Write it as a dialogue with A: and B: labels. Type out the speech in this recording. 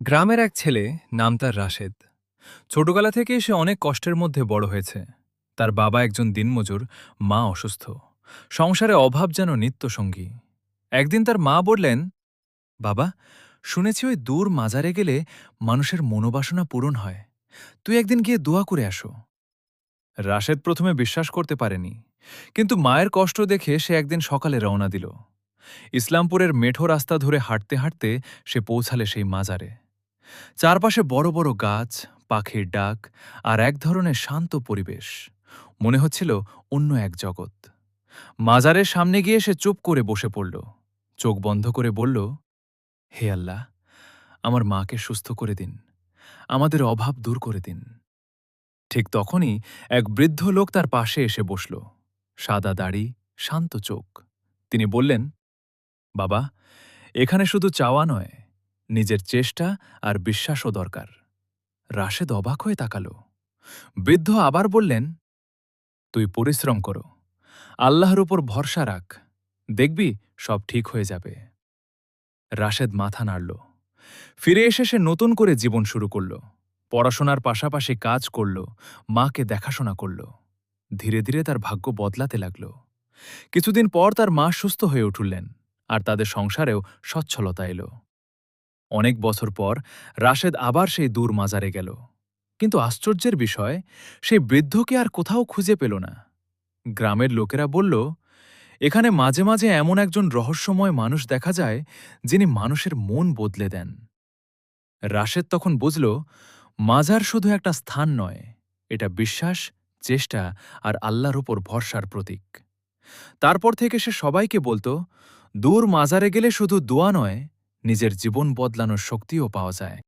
A: গ্রামের এক ছেলে, নাম তার রাশেদ। ছোটবেলা থেকেই সে অনেক কষ্টের মধ্যে বড় হয়েছে। তার বাবা একজন দিনমজুর, মা অসুস্থ। সংসারে অভাব যেন নিত্যসঙ্গী। একদিন তার মা বললেন, বাবা, শুনেছি ওই দূর মাজারে গেলে মানুষের মনোবাসনা পূরণ হয়। তুই একদিন গিয়ে দোয়া করে আসো। রাশেদ প্রথমে বিশ্বাস করতে পারেনি, কিন্তু মায়ের কষ্ট দেখে সে একদিন সকালে রওনা দিল। ইসলামপুরের মেঠো রাস্তা ধরে হাঁটতে হাঁটতে সে পৌঁছালে সেই মাজারে। চারপাশে বড় বড় গাছ, পাখির ডাক আর এক ধরনের শান্ত পরিবেশ। মনে হচ্ছিল অন্য এক জগৎ। মাজারের সামনে গিয়ে সে চুপ করে বসে পড়ল। চোখ বন্ধ করে বলল, হে আল্লাহ, আমার মাকে সুস্থ করে দিন, আমাদের অভাব দূর করে দিন। ঠিক তখনই এক বৃদ্ধ লোক তার পাশে এসে বসল। সাদা দাড়ি, শান্ত চোখ। তিনি বললেন, বাবা, এখানে শুধু চাওয়া নয়, নিজের চেষ্টা আর বিশ্বাসও দরকার। রাশেদ অবাক হয়ে তাকাল। বৃদ্ধ আবার বললেন, তুই পরিশ্রম করো, আল্লাহর উপর ভরসা রাখ, দেখবি সব ঠিক হয়ে যাবে। রাশেদ মাথা নাড়ল। ফিরে এসে সে নতুন করে জীবন শুরু করল। পড়াশোনার পাশাপাশি কাজ করল, মাকে দেখাশোনা করল। ধীরে ধীরে তার ভাগ্য বদলাতে লাগল। কিছুদিন পর তার মা সুস্থ হয়ে উঠলেন, আর তাদের সংসারেও সচ্ছলতা এলো। অনেক বছর পর রাশেদ আবার সেই দূর মাজারে গেল। কিন্তু আশ্চর্যের বিষয়, সেই বৃদ্ধকে আর কোথাও খুঁজে পেল না। গ্রামের লোকেরা বলল, এখানে মাঝে মাঝে এমন একজন রহস্যময় মানুষ দেখা যায়, যিনি মানুষের মন বদলে দেন। রাশেদ তখন বুঝল, মাজার শুধু একটা স্থান নয়, এটা বিশ্বাস, চেষ্টা আর আল্লাহর উপর ভরসার প্রতীক। তারপর থেকে সে সবাইকে বলতো, দূর মাজারে গেলে শুধু দোয়া নয়, নিজের জীবন বদলানোর শক্তিও পাওয়া যায়।